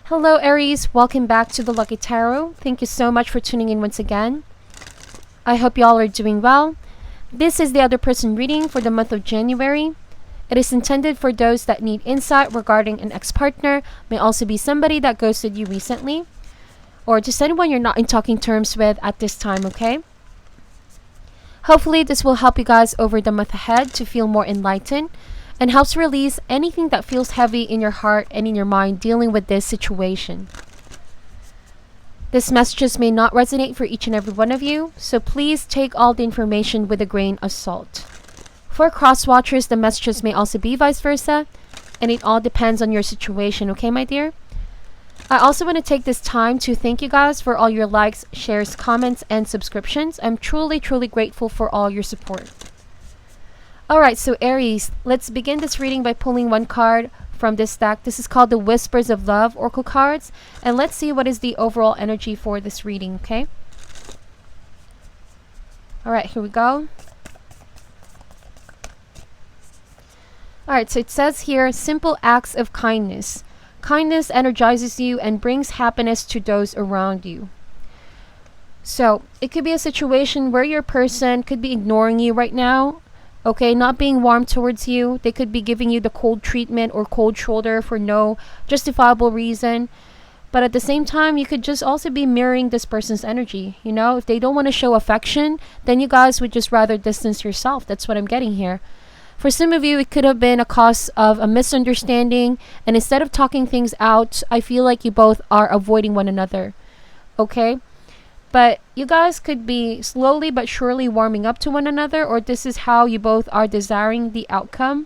Hello Aries, welcome back to the Lucky Tarot. Thank you so much for tuning in once again. I hope y'all are doing well. This is the other person reading for the month of January. It is intended for those that need insight regarding an ex-partner, may also be somebody that ghosted you recently, or just anyone you're not in talking terms with at this time, okay? Hopefully this will help you guys over the month ahead to feel more enlightened and helps release anything that feels heavy in your heart and in your mind dealing with this situation. These messages may not resonate for each and every one of you, so please take all the information with a grain of salt. For cross-watchers, the messages may also be vice versa, and it all depends on your situation, okay my dear? I also want to take this time to thank you guys for all your likes, shares, comments, and subscriptions. I'm truly grateful for all your support. Alright, so Aries, let's begin this reading by pulling one card from this deck. This is called the Whispers of Love Oracle cards. And let's see what is the overall energy for this reading, okay? Alright, here we go. Alright, so it says here, simple acts of kindness. Kindness energizes you and brings happiness to those around you. So, it could be a situation where your person could be ignoring you right now. Okay, not being warm towards you. They could be giving you the cold treatment or cold shoulder for no justifiable reason. But at the same time, you could just also be mirroring this person's energy. You know, if they don't want to show affection, then you guys would just rather distance yourself. That's what I'm getting here. For some of you, it could have been a cause of a misunderstanding. And instead of talking things out, I feel like you both are avoiding one another. Okay? But you guys could be slowly but surely warming up to one another, or this is how you both are desiring the outcome.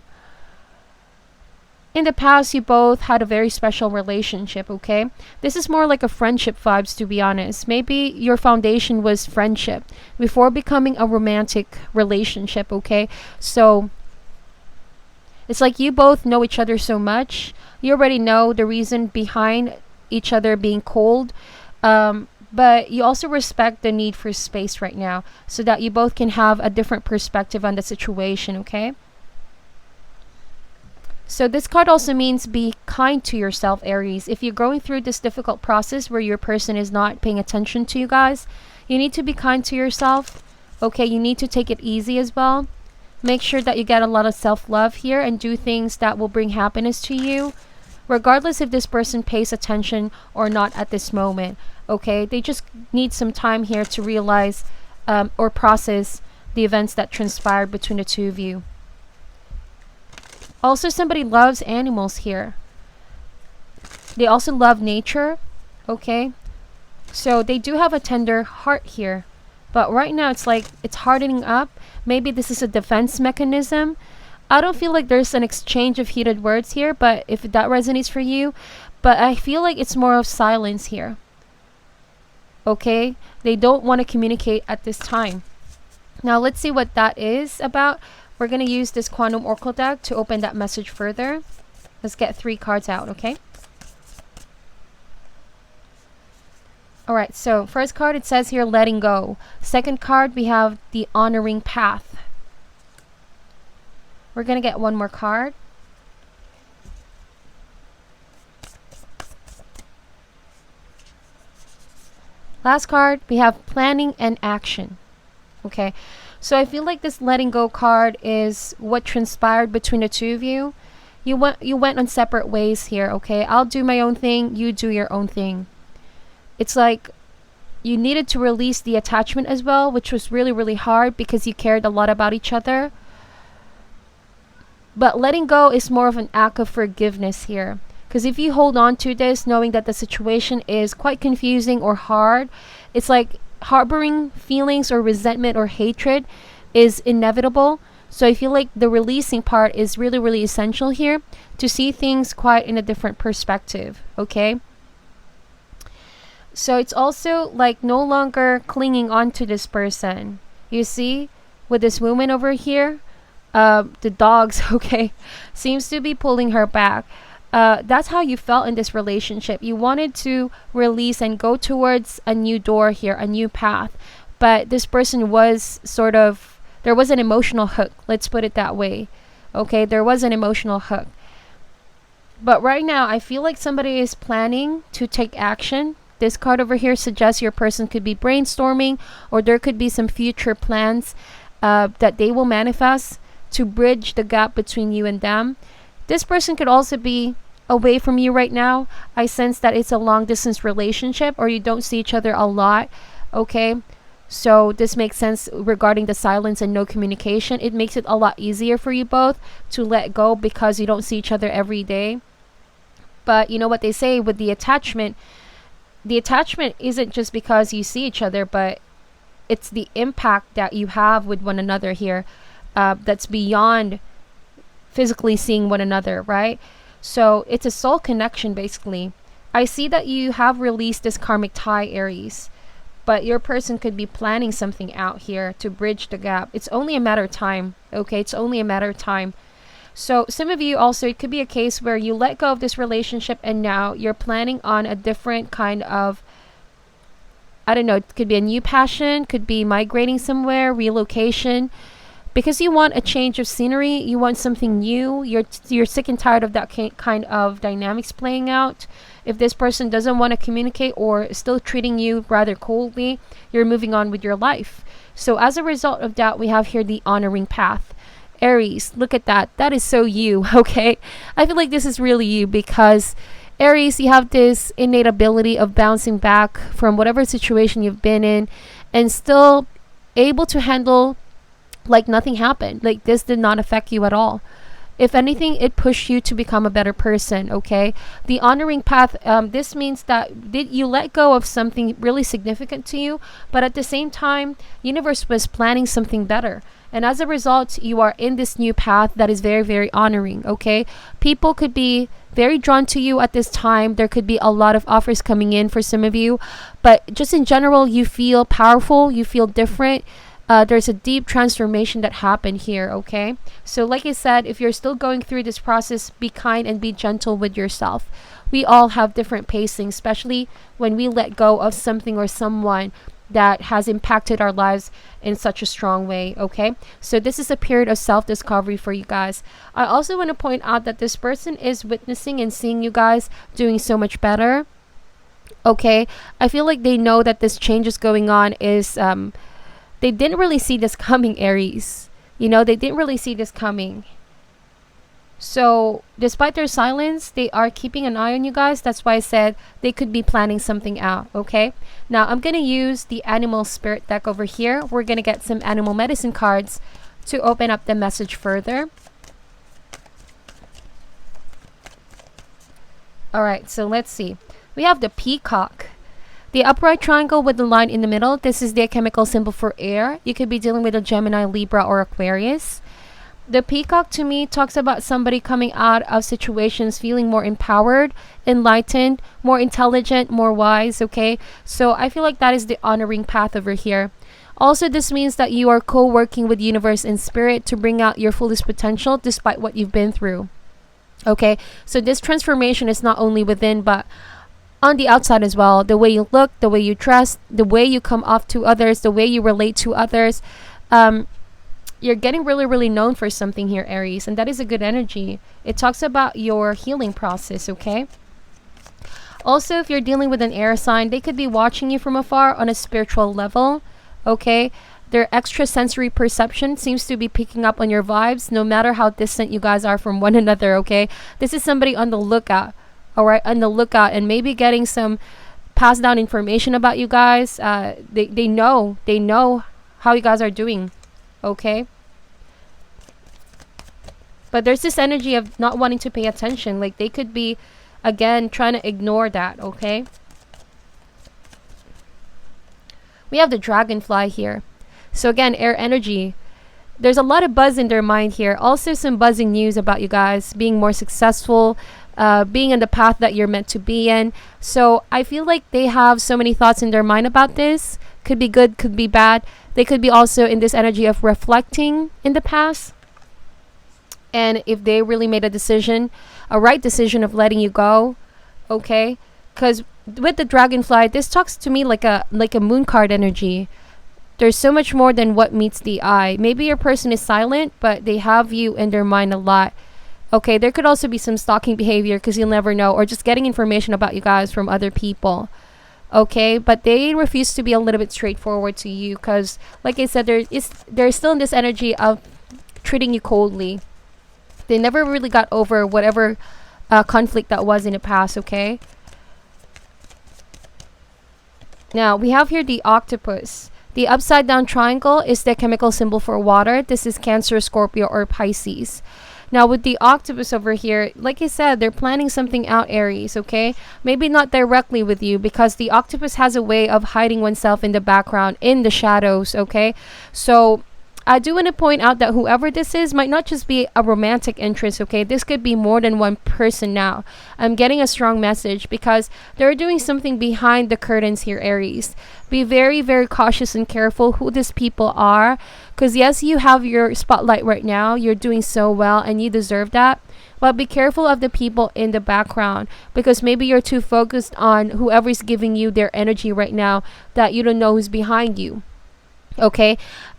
In the past, you both had a very special relationship, okay? This is more like a friendship vibes, to be honest. Maybe your foundation was friendship before becoming a romantic relationship, okay? So it's like you both know each other so much. You already know the reason behind each other being cold. But you also respect the need for space right now so that you both can have a different perspective on the situation, okay? So this card also means be kind to yourself, Aries. If you're going through this difficult process where your person is not paying attention to you guys, you need to be kind to yourself, okay? You need to take it easy as well. Make sure that you get a lot of self-love here and do things that will bring happiness to you, regardless if this person pays attention or not at this moment. Okay, they just need some time here to realize or process the events that transpired between the two of you. Also, somebody loves animals here. They also love nature. Okay, so they do have a tender heart here. But right now, it's like it's hardening up. Maybe this is a defense mechanism. I don't feel like there's an exchange of heated words here, but if that resonates for you, but I feel like it's more of silence here. Okay, they don't want to communicate at this time. Now let's see what that is about. We're going to use this Quantum Oracle deck to open that message further. Let's get 3 cards out, okay? Alright, so first card, it says here, letting go. Second card, we have the honoring path. We're going to get one more card. Last card, we have planning and action. Okay, so I feel like this letting go card is what transpired between the two of you. You went on separate ways here, okay? I'll do my own thing, you do your own thing. It's like you needed to release the attachment as well, which was really hard because you cared a lot about each other. But letting go is more of an act of forgiveness here. Because if you hold on to this, knowing that the situation is quite confusing or hard, it's like harboring feelings or resentment or hatred is inevitable. So I feel like the releasing part is really essential here to see things quite in a different perspective, okay? So it's also like no longer clinging on to this person. You see, with this woman over here, the dogs, okay, seems to be pulling her back. That's how you felt in this relationship. You wanted to release and go towards a new door here, a new path. But this person was sort of, there was an emotional hook. Let's put it that way. Okay, there was an emotional hook. But right now, I feel like somebody is planning to take action. This card over here suggests your person could be brainstorming, or there could be some future plans that they will manifest to bridge the gap between you and them. This person could also be away from you right now. I sense that it's a long distance relationship, or you don't see each other a lot. Okay, so this makes sense regarding the silence and no communication. It makes it a lot easier for you both to let go because you don't see each other every day. But you know what they say with the attachment isn't just because you see each other, but it's the impact that you have with one another here, that's beyond physically seeing one another, right? So it's a soul connection, basically. I see that you have released this karmic tie, Aries, but your person could be planning something out here to bridge the gap. It's only a matter of time, okay? It's only a matter of time. So some of you also, it could be a case where you let go of this relationship and now you're planning on a different kind of, I don't know, it could be a new passion, could be migrating somewhere, relocation, because you want a change of scenery, you want something new. You're sick and tired of that kind of dynamics playing out. If this person doesn't want to communicate or is still treating you rather coldly, you're moving on with your life. So as a result of that, we have here the honoring path. Aries, look at that. That is so you, okay? I feel like this is really you because Aries, you have this innate ability of bouncing back from whatever situation you've been in and still able to handle like nothing happened. Like this did not affect you at all. If anything, it pushed you to become a better person, okay? The honoring path, this means that you let go of something really significant to you, but at the same time, universe was planning something better. And as a result, you are in this new path that is very, very honoring, okay? People could be very drawn to you at this time. There could be a lot of offers coming in for some of you. But just in general, you feel powerful. You feel different. There's a deep transformation that happened here, okay? So like I said, if you're still going through this process, be kind and be gentle with yourself. We all have different pacing, especially when we let go of something or someone that has impacted our lives in such a strong way, okay? So this is a period of self-discovery for you guys. I also want to point out that this person is witnessing and seeing you guys doing so much better, okay? I feel like they know that this change is going on is, they didn't really see this coming, Aries. You know, they didn't really see this coming. So despite their silence, they are keeping an eye on you guys. That's why I said they could be planning something out, okay? Now, I'm going to use the animal spirit deck over here. We're going to get some animal medicine cards to open up the message further. All right, so let's see. We have the peacock. The upright triangle with the line in the middle. This is the chemical symbol for air. You could be dealing with a Gemini, Libra, or Aquarius. The peacock to me talks about somebody coming out of situations feeling more empowered, enlightened, more intelligent, more wise, okay? So I feel like that is the honoring path over here. Also, this means that you are co-working with universe and spirit to bring out your fullest potential despite what you've been through. Okay, so this transformation is not only within, but on the outside as well. The way you look, the way you dress, the way you come off to others, the way you relate to others. You're getting really, really known for something here, Aries, and that is a good energy. It talks about your healing process, okay? Also, if you're dealing with an air sign, they could be watching you from afar on a spiritual level, okay? Their extrasensory perception seems to be picking up on your vibes, no matter how distant you guys are from one another, okay? This is somebody on the lookout, all right? On the lookout, and maybe getting some passed down information about you guys. They know how you guys are doing, okay? But there's this energy of not wanting to pay attention. Like they could be, again, trying to ignore that, okay? We have the dragonfly here. So again, air energy. There's a lot of buzz in their mind here. Also some buzzing news about you guys being more successful, being in the path that you're meant to be in. So I feel like they have so many thoughts in their mind about this. Could be good, could be bad. They could be also in this energy of reflecting in the past. And if they really made a decision, a right decision of letting you go, okay? Because with the dragonfly, this talks to me like a moon card energy. There's so much more than what meets the eye. Maybe your person is silent, but they have you in their mind a lot. Okay, there could also be some stalking behavior because you'll never know, or just getting information about you guys from other people. Okay, but they refuse to be a little bit straightforward to you because, like I said, they're still in this energy of treating you coldly. They never really got over whatever conflict that was in the past. Okay. Now we have here the octopus. The upside down triangle is the chemical symbol for water. This is Cancer, Scorpio, or Pisces. Now with the octopus over here, like I said, they're planning something out, Aries, okay? Maybe not directly with you because the octopus has a way of hiding oneself in the background, in the shadows, okay? So I do want to point out that whoever this is might not just be a romantic interest, okay? This could be more than one person now. I'm getting a strong message because they're doing something behind the curtains here, Aries. Be very, very cautious and careful who these people are. Because yes, you have your spotlight right now. You're doing so well and you deserve that. But be careful of the people in the background because maybe you're too focused on whoever's giving you their energy right now that you don't know who's behind you. Okay?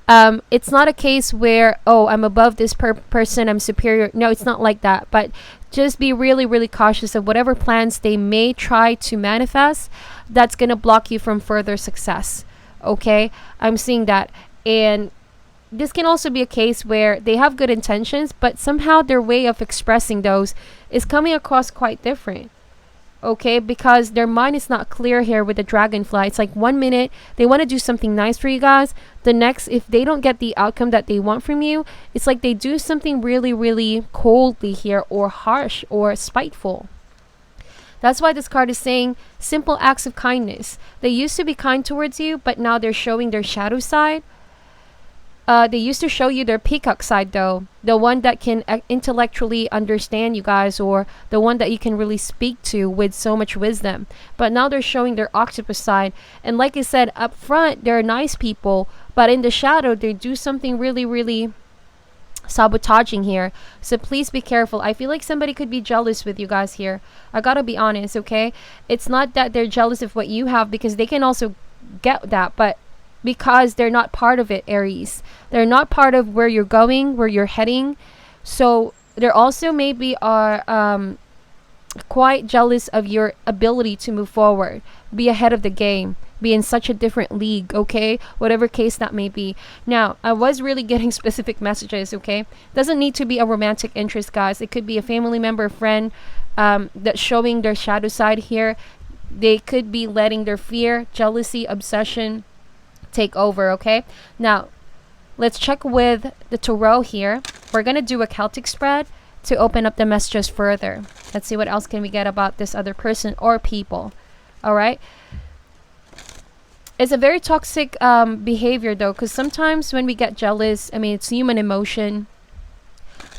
It's not a case where, oh, I'm above this person, I'm superior. No, it's not like that. But just be really, really cautious of whatever plans they may try to manifest that's going to block you from further success. Okay? I'm seeing that. And this can also be a case where they have good intentions, but somehow their way of expressing those is coming across quite different. Okay, because their mind is not clear here with the dragonfly. It's like 1 minute they want to do something nice for you guys. The next, if they don't get the outcome that they want from you, it's like they do something really, really coldly here, or harsh, or spiteful. That's why this card is saying simple acts of kindness. They used to be kind towards you, but now they're showing their shadow side. They used to show you their peacock side, though, the one that can intellectually understand you guys, or the one that you can really speak to with so much wisdom. But now they're showing their octopus side, and like I said, up front they're nice people, but in the shadow they do something really, really sabotaging here. So please be careful. I feel like somebody could be jealous with you guys here. I gotta be honest, okay? It's not that they're jealous of what you have, because they can also get that, but because they're not part of it, Aries. They're not part of where you're going, where you're heading. So they're also maybe are quite jealous of your ability to move forward, be ahead of the game, be in such a different league, okay? Whatever case that may be. Now, I was really getting specific messages, okay? Doesn't need to be a romantic interest, guys. It could be a family member, friend, that's showing their shadow side here. They could be letting their fear, jealousy, obsession take over, okay? Now, let's check with the tarot here. We're going to do a Celtic spread to open up the messages further. Let's see what else can we get about this other person or people. All right? It's a very toxic behavior, though, because sometimes when we get jealous, I mean, it's human emotion.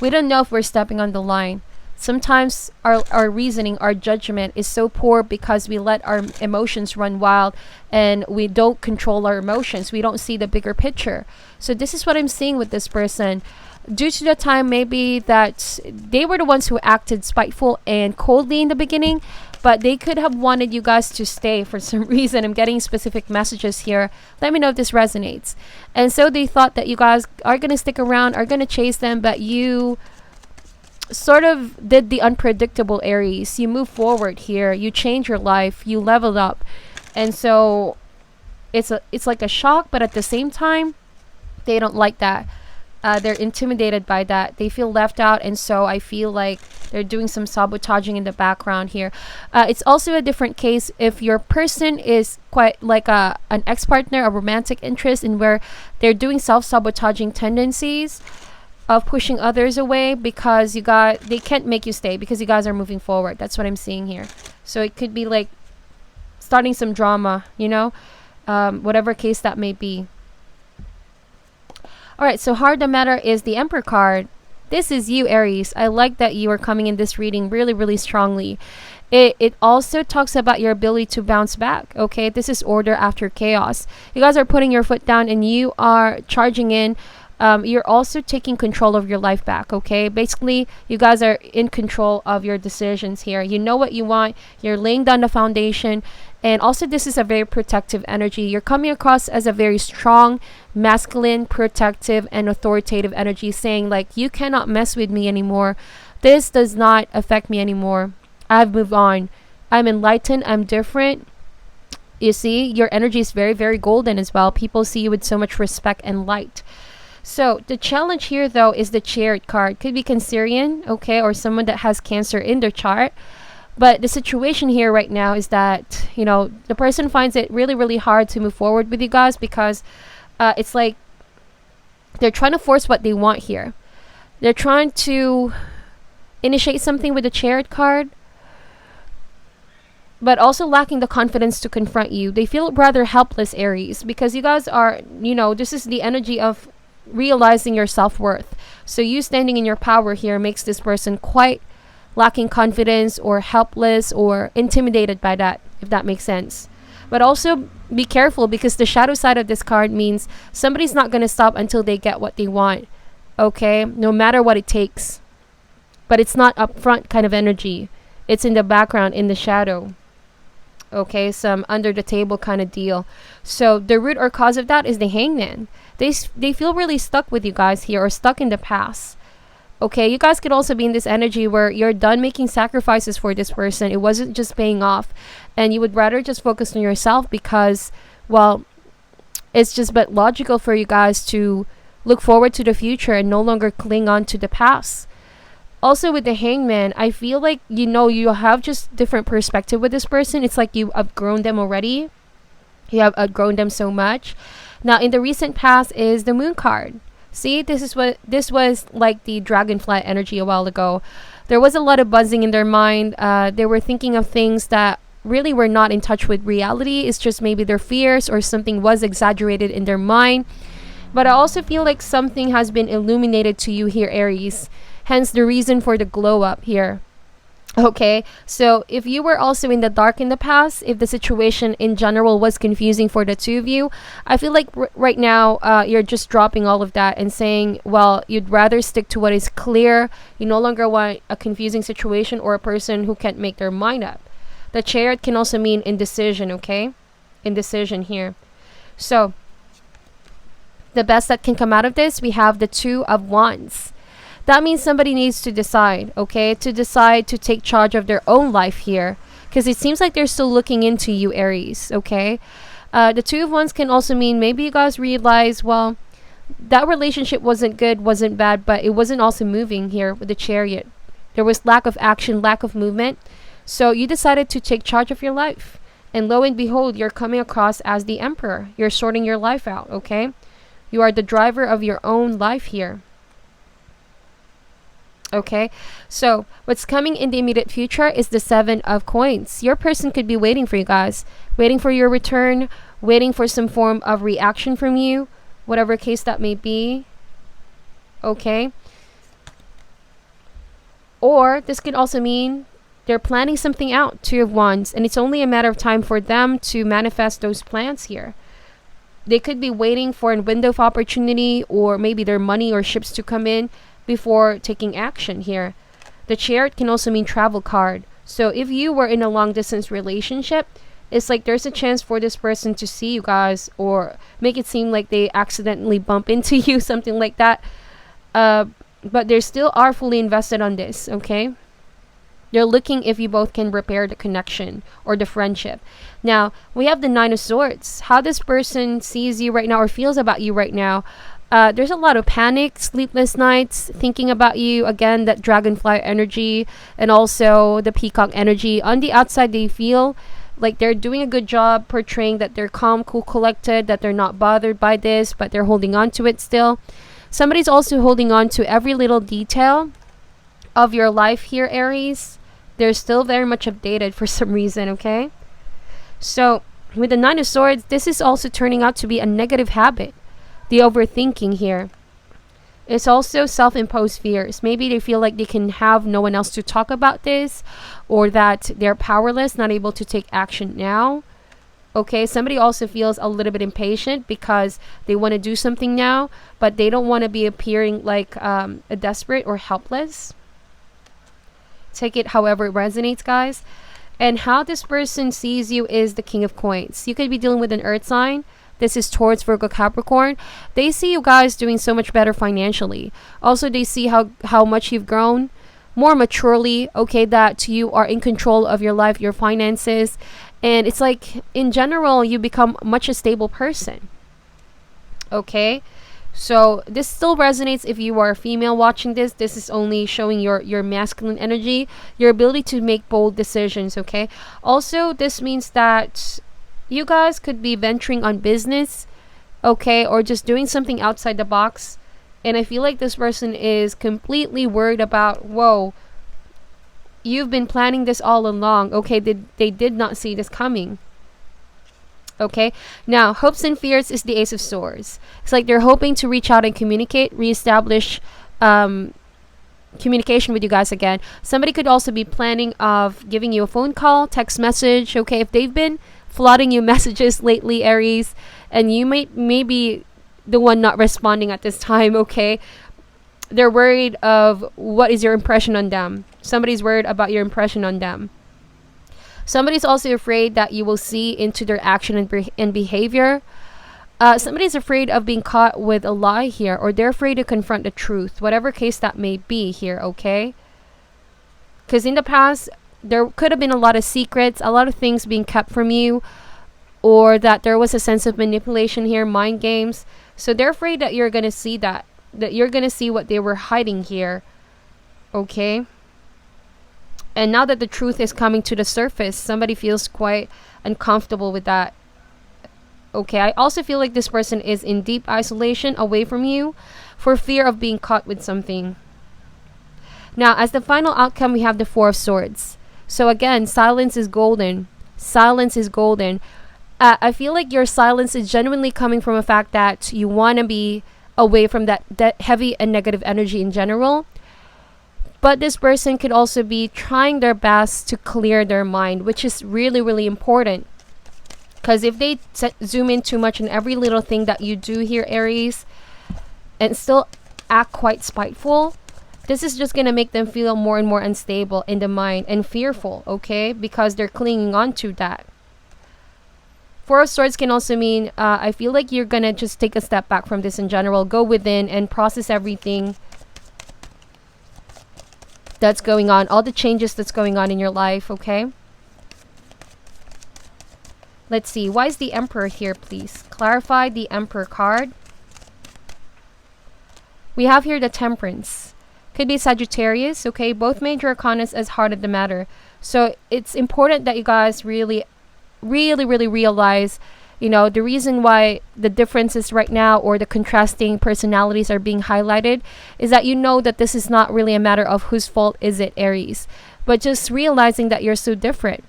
We don't know if we're stepping on the line. Sometimes our reasoning, our judgment is so poor because we let our emotions run wild and we don't control our emotions. We don't see the bigger picture. So this is what I'm seeing with this person. Due to the time maybe that they were the ones who acted spiteful and coldly in the beginning, but they could have wanted you guys to stay for some reason. I'm getting specific messages here. Let me know if this resonates. And so they thought that you guys are going to stick around, are going to chase them, but you sort of did the unpredictable, Aries. You move forward here, you change your life, you leveled up, and so it's like a shock, but at the same time they don't like that. They're intimidated by that. They feel left out, and so I feel like they're doing some sabotaging in the background here. It's also a different case if your person is quite like an ex-partner, a romantic interest, in where they're doing self-sabotaging tendencies of pushing others away because they can't make you stay because you guys are moving forward. That's what I'm seeing here. So it could be like starting some drama, you know, whatever case that may be. All right, so Heart of the Matter is the Emperor card. This is you, Aries. I like that you are coming in this reading really, really strongly. It also talks about your ability to bounce back, okay? This is order after chaos. You guys are putting your foot down and you are charging in. You're also taking control of your life back, okay? Basically, you guys are in control of your decisions here. You know what you want. You're laying down the foundation. And also, this is a very protective energy. You're coming across as a very strong, masculine, protective, and authoritative energy, saying like, you cannot mess with me anymore. This does not affect me anymore. I've moved on. I'm enlightened. I'm different. You see, your energy is very, very golden as well. People see you with so much respect and light. So the challenge here, though, is the Chariot card. Could be Cancerian, okay, or someone that has Cancer in their chart. But the situation here right now is that, the person finds it really, really hard to move forward with you guys because it's like they're trying to force what they want here. They're trying to initiate something with the Chariot card, but also lacking the confidence to confront you. They feel rather helpless, Aries, because you guys are, this is the energy of realizing your self-worth. So you standing in your power here makes this person quite lacking confidence or helpless or intimidated by that, if that makes sense. But also be careful because the shadow side of this card means somebody's not going to stop until they get what they want, okay? No matter what it takes. But it's not upfront kind of energy. It's in the background, in the shadow. Okay, some under the table kind of deal. So the root or cause of that is the Hangman. They feel really stuck with you guys here or stuck in the past. Okay, you guys could also be in this energy where you're done making sacrifices for this person. It wasn't just paying off. And you would rather just focus on yourself because, well, it's just but logical for you guys to look forward to the future and no longer cling on to the past. Also with the Hangman, I feel like, you have just different perspective with this person. It's like you've outgrown them already. You have outgrown them so much. Now, in the recent past is the Moon card. See, this was like the dragonfly energy a while ago. There was a lot of buzzing in their mind. They were thinking of things that really were not in touch with reality. It's just maybe their fears or something was exaggerated in their mind. But I also feel like something has been illuminated to you here, Aries. Hence the reason for the glow up here. Okay, so if you were also in the dark in the past, if the situation in general was confusing for the two of you, I feel like right now you're just dropping all of that and saying, well, you'd rather stick to what is clear. You no longer want a confusing situation or a person who can't make their mind up. The Chariot can also mean indecision, okay? Indecision here. So the best that can come out of this, we have the Two of Wands. That means somebody needs to decide, okay? To decide to take charge of their own life here. Because it seems like they're still looking into you, Aries, okay? The Two of Wands can also mean maybe you guys realize, well, that relationship wasn't good, wasn't bad, but it wasn't also moving here with the Chariot. There was lack of action, lack of movement. So you decided to take charge of your life. And lo and behold, you're coming across as the Emperor. You're sorting your life out, okay? You are the driver of your own life here. Okay, so what's coming in the immediate future is the Seven of Coins. Your person could be waiting for you guys, waiting for your return, waiting for some form of reaction from you, whatever case that may be. Okay, or this could also mean they're planning something out, Two of Wands, and it's only a matter of time for them to manifest those plans here. They could be waiting for a window of opportunity or maybe their money or ships to come in before taking action here. The Chariot can also mean travel card. So if you were in a long distance relationship, it's like there's a chance for this person to see you guys or make it seem like they accidentally bump into you, something like that. But they still are fully invested on this, okay? They're looking if you both can repair the connection or the friendship. Now, we have the Nine of Swords. How this person sees you right now or feels about you right now. There's a lot of panic, sleepless nights, thinking about you. Again, that dragonfly energy and also the peacock energy. On the outside, they feel like they're doing a good job portraying that they're calm, cool, collected, that they're not bothered by this, but they're holding on to it still. Somebody's also holding on to every little detail of your life here, Aries. They're still very much updated for some reason, okay? So, with the Nine of Swords, this is also turning out to be a negative habit. The overthinking here. It's also self-imposed fears. Maybe they feel like they can have no one else to talk about this or that they're powerless, not able to take action now. Okay, somebody also feels a little bit impatient because they want to do something now, but they don't want to be appearing like a desperate or helpless. Take it however it resonates, guys. And how this person sees you is the King of Coins. You could be dealing with an earth sign. This is towards Virgo, Capricorn. They see you guys doing so much better financially. Also, they see how much you've grown. more maturely, okay, that you are in control of your life, your finances, and it's like in general you become much a stable person. Okay, so this still resonates if you are a female watching this. This is only showing your masculine energy, your ability to make bold decisions. Okay, also this means that you guys could be venturing on business, okay, or just doing something outside the box. And I feel like this person is completely worried about, whoa, you've been planning this all along. Okay, they did not see this coming. Okay, now hopes and fears is the Ace of Swords. It's like they're hoping to reach out and communicate, reestablish communication with you guys again. Somebody could also be planning of giving you a phone call, text message. Okay, if they've been flooding you messages lately, Aries, and you may be the one not responding at this time. Okay, they're worried of what is your impression on them. Somebody's worried about your impression on them. Somebody's also afraid that you will see into their action and behavior. Somebody's afraid of being caught with a lie here, or they're afraid to confront the truth, whatever case that may be here, okay? Because in the past, there could have been a lot of secrets, a lot of things being kept from you, or that there was a sense of manipulation here, mind games. So they're afraid that you're going to see that you're going to see what they were hiding here, okay? And now that the truth is coming to the surface, somebody feels quite uncomfortable with that. Okay, I also feel like this person is in deep isolation away from you for fear of being caught with something. Now, as the final outcome, we have the Four of Swords. So again, silence is golden. Silence is golden. I feel like your silence is genuinely coming from a fact that you want to be away from that heavy and negative energy in general. But this person could also be trying their best to clear their mind, which is really, really important. Because if they zoom in too much on every little thing that you do here, Aries, and still act quite spiteful, this is just going to make them feel more and more unstable in the mind and fearful, okay? Because they're clinging on to that. Four of Swords can also mean, I feel like you're going to just take a step back from this in general, go within and process everything that's going on, all the changes that's going on in your life, okay? Let's see, why is the Emperor here, please? Clarify the Emperor card. We have here the Temperance. Could be Sagittarius, okay? Both major arcanas as heart of the matter. So it's important that you guys really realize, you know, the reason why the differences right now or the contrasting personalities are being highlighted is that you know that this is not really a matter of whose fault is it, Aries, but just realizing that you're so different,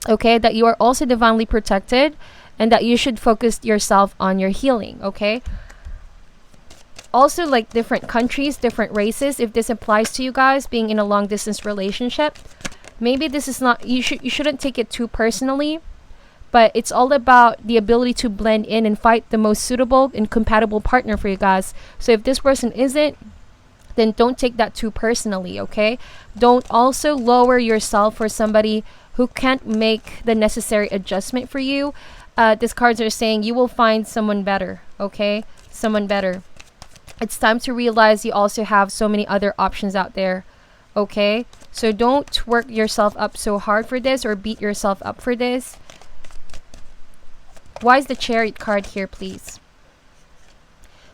okay? That you are also divinely protected and that you should focus yourself on your healing, okay? Also, like different countries, different races, if this applies to you guys being in a long distance relationship, maybe this is not, you shouldn't take it too personally. But it's all about the ability to blend in and find the most suitable and compatible partner for you guys. So if this person isn't, then don't take that too personally, okay? Don't also lower yourself for somebody who can't make the necessary adjustment for you. These cards are saying you will find someone better, okay? Someone better. It's time to realize you also have so many other options out there, okay? So don't work yourself up so hard for this or beat yourself up for this. Why is the Chariot card here, please?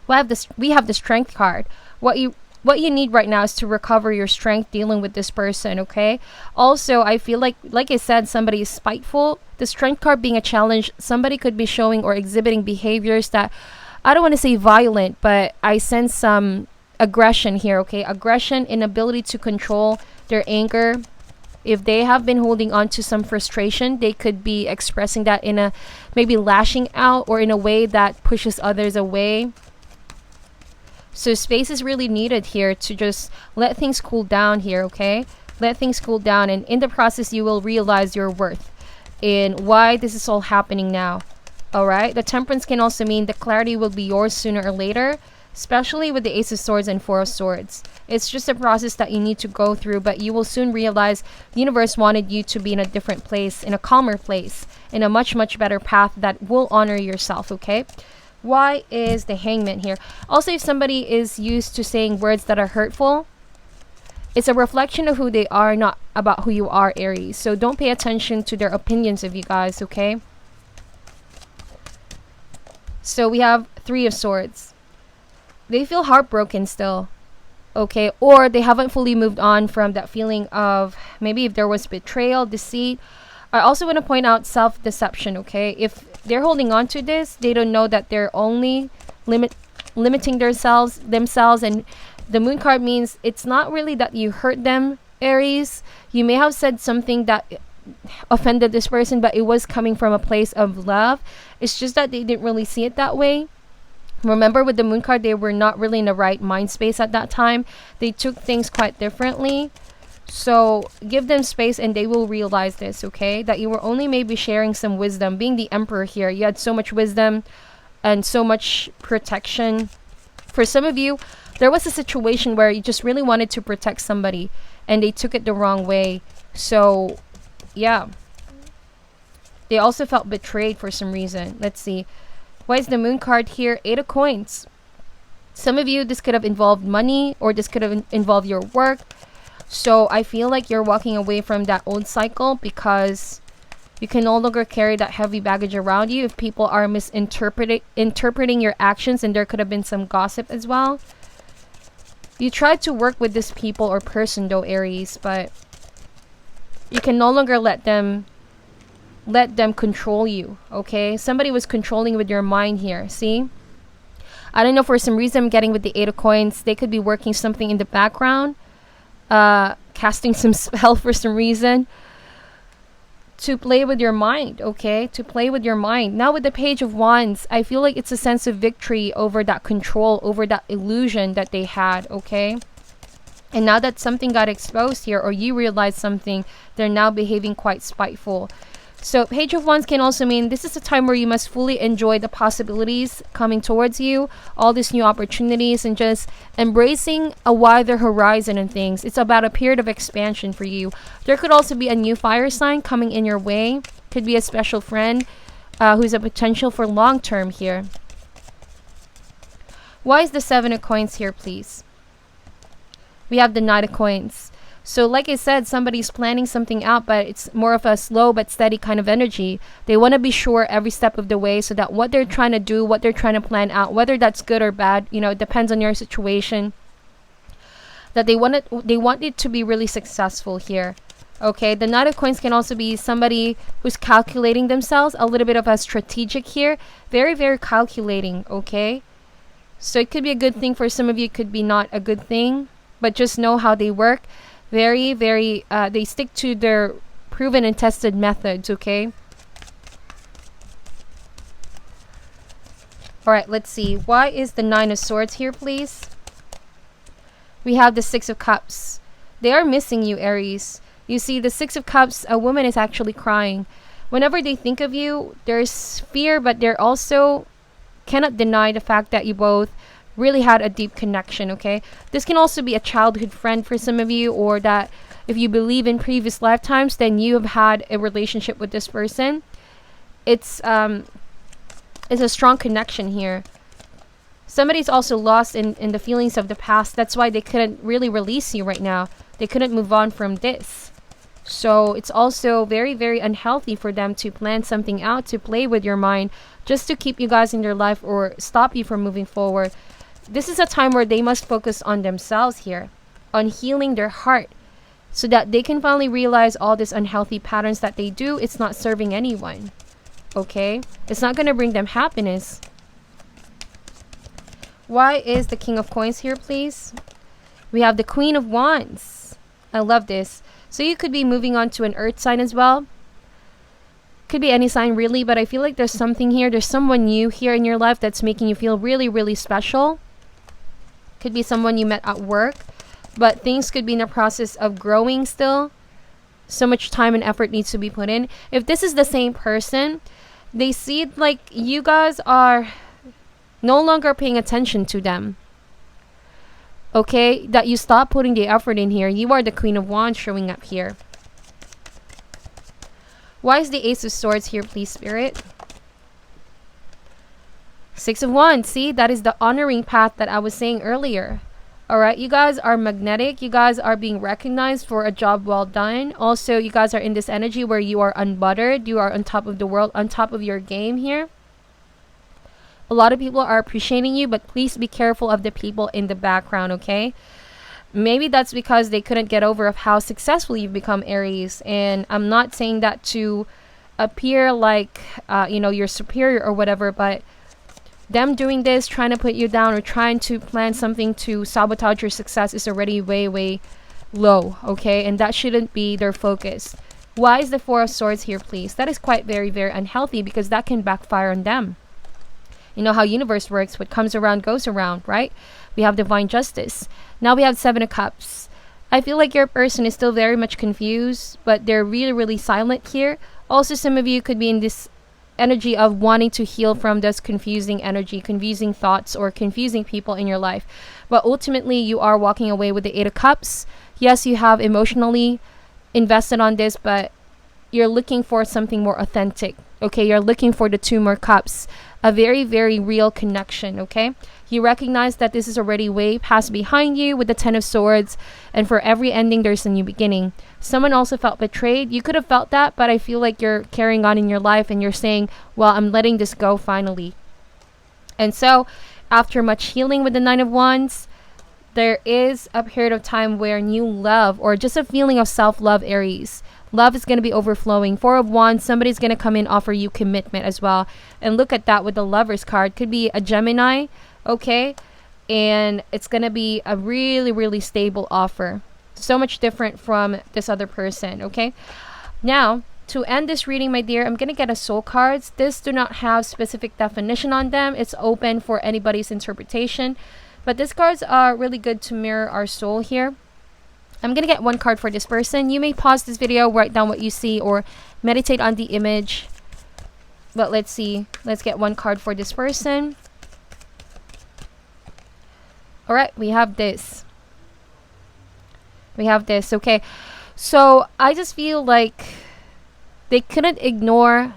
We have the Strength card. What you need right now is to recover your strength dealing with this person, okay? Also, I feel like I said, somebody is spiteful. The Strength card being a challenge, somebody could be showing or exhibiting behaviors that, I don't want to say violent, but I sense some aggression here, okay? Aggression, inability to control their anger. If they have been holding on to some frustration, they could be expressing that in a maybe lashing out or in a way that pushes others away. So space is really needed here to just let things cool down here, okay? Let things cool down, and in the process you will realize your worth and why this is all happening now. All right? The Temperance can also mean the clarity will be yours sooner or later, especially with the Ace of Swords and Four of Swords. It's just a process that you need to go through, but you will soon realize the universe wanted you to be in a different place, in a calmer place, in a much, much better path that will honor yourself, okay? Why is the Hangman here? Also, if somebody is used to saying words that are hurtful, It's a reflection of who they are, not about who you are, Aries. So don't pay attention to their opinions of you guys, okay? So we have Three of Swords. They feel heartbroken still, okay? Or they haven't fully moved on from that feeling of maybe if there was betrayal, deceit. I also want to point out self-deception, okay? If they're holding on to this, they don't know that they're only limiting themselves. And the Moon card means it's not really that you hurt them, Aries. You may have said something that offended this person, but it was coming from a place of love. It's just that they didn't really see it that way. Remember, with the Moon card, they were not really in the right mind space at that time. They took things quite differently. So give them space and they will realize this, okay? That you were only maybe sharing some wisdom. Being the Emperor here, you had so much wisdom and so much protection. For some of you, there was a situation where you just really wanted to protect somebody and they took it the wrong way. So, yeah. They also felt betrayed for some reason. Let's see. Why is the Moon card here? 8 of Coins. Some of you, this could have involved money or this could have involved your work. So I feel like you're walking away from that old cycle because you can no longer carry that heavy baggage around you if people are interpreting your actions, and there could have been some gossip as well. You tried to work with this people or person though, Aries, but you can no longer let them control you, okay? Somebody was controlling with your mind here, see? I don't know, for some reason I'm getting with the 8 of Coins. They could be working something in the background, casting some spell for some reason to play with your mind, okay? To play with your mind. Now with the Page of Wands, I feel like it's a sense of victory over that control, over that illusion that they had, okay? And now that something got exposed here, or you realize something, they're now behaving quite spiteful. So Page of Wands can also mean this is a time where you must fully enjoy the possibilities coming towards you, all these new opportunities, and just embracing a wider horizon and things. It's about a period of expansion for you. There could also be a new fire sign coming in your way. Could be a special friend who's a potential for long term here. Why is the 7 of Coins here, please? We have the Knight of Coins. So like I said, somebody's planning something out, but it's more of a slow but steady kind of energy. They want to be sure every step of the way so that what they're trying to do, what they're trying to plan out, whether that's good or bad, you know, it depends on your situation, that they want it to be really successful here. Okay, the Knight of Coins can also be somebody who's calculating themselves, a little bit of a strategic here. Very, very calculating, okay? So it could be a good thing for some of you, it could be not a good thing, but just know how they work. Very, very, they stick to their proven and tested methods, okay? Alright, let's see. Why is the 9 of Swords here, please? We have the 6 of Cups. They are missing you, Aries. You see, the 6 of Cups, a woman is actually crying. Whenever they think of you, there's fear, but they're also cannot deny the fact that you both really had a deep connection, okay? This can also be a childhood friend for some of you, or that if you believe in previous lifetimes, then you have had a relationship with this person. It's a strong connection here. Somebody's also lost in the feelings of the past. That's why they couldn't really release you right now. They couldn't move on from this. So it's also very, very unhealthy for them to plan something out, to play with your mind, just to keep you guys in their life or stop you from moving forward. This is a time where they must focus on themselves here, on healing their heart, so that they can finally realize all these unhealthy patterns that they do. It's not serving anyone, okay? It's not going to bring them happiness. Why is the King of Coins here, please? We have the Queen of Wands. I love this. So you could be moving on to an earth sign as well. Could be any sign really, but I feel like there's something here. There's someone new here in your life that's making you feel really, really special. Could be someone you met at work, but things could be in a process of growing still. So much time and effort needs to be put in. If this is the same person, they see it like you guys are no longer paying attention to them. Okay, that you stop putting the effort in here. You are the Queen of Wands showing up here. Why is the Ace of Swords here, please, Spirit? 6 of Wands. See, that is the honoring path that I was saying earlier. All right, you guys are magnetic. You guys are being recognized for a job well done. Also, you guys are in this energy where you are unbuttered. You are on top of the world, on top of your game here. A lot of people are appreciating you, but please be careful of the people in the background, okay? Maybe that's because they couldn't get over of how successful you've become, Aries. And I'm not saying that to appear like, you're superior or whatever, but them doing this, trying to put you down or trying to plan something to sabotage your success is already way, way low, okay? And that shouldn't be their focus. Why is the Four of Swords here, please? That is quite very, very unhealthy because that can backfire on them. You know how universe works. What comes around goes around, right? We have divine justice. Now we have Seven of Cups. I feel like your person is still very much confused, but they're really, really silent here. Also, some of you could be in this energy of wanting to heal from this confusing energy, confusing thoughts, or confusing people in your life. But ultimately, you are walking away with the Eight of Cups. Yes, you have emotionally invested on this, but you're looking for something more authentic. Okay, you're looking for the Two more Cups. A very, very real connection, okay? You recognize that this is already way past behind you with the Ten of Swords, and for every ending, there's a new beginning. Someone also felt betrayed. You could have felt that, but I feel like you're carrying on in your life and you're saying, well, I'm letting this go finally. And so, after much healing with the Nine of Wands, there is a period of time where new love or just a feeling of self-love, Aries. Love is going to be overflowing. Four of Wands, somebody's going to come in, offer you commitment as well. And look at that with the Lovers card. Could be a Gemini, okay? And it's going to be a really, really stable offer. So much different from this other person, okay? Now, to end this reading, my dear, I'm going to get a soul cards. This do not have specific definition on them. It's open for anybody's interpretation. But these cards are really good to mirror our soul here. I'm going to get one card for this person. You may pause this video, write down what you see, or meditate on the image. But let's see. Let's get one card for this person. Alright, we have this. We have this, okay. So, I just feel like they couldn't ignore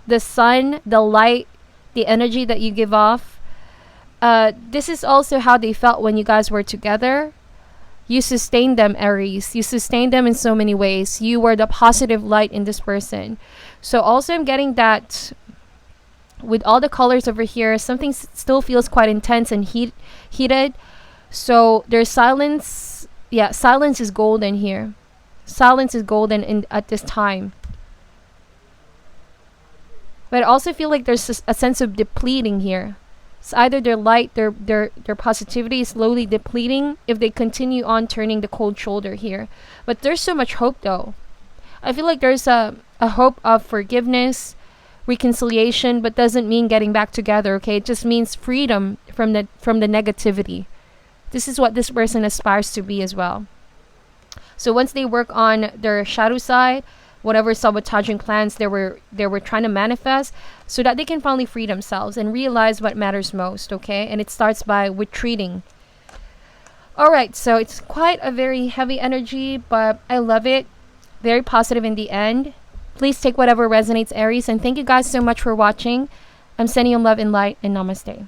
the sun, the light, the energy that you give off. This is also how they felt when you guys were together. You sustained them, Aries. You sustained them in so many ways. You were the positive light in this person. So also I'm getting that with all the colors over here, something still feels quite intense and heated. So there's silence. Yeah, silence is golden here. Silence is golden at this time. But I also feel like there's a sense of depleting here. It's either their light, their positivity is slowly depleting if they continue on turning the cold shoulder here. But there's so much hope though. I feel like there's a hope of forgiveness, reconciliation, but doesn't mean getting back together, okay? It just means freedom from the negativity. This is what this person aspires to be as well. So once they work on their shadow side, whatever sabotaging plans they were trying to manifest, so that they can finally free themselves and realize what matters most, okay? And it starts by retreating. Alright, so it's quite a very heavy energy, but I love it. Very positive in the end. Please take whatever resonates, Aries, and thank you guys so much for watching. I'm sending you love and light, and namaste.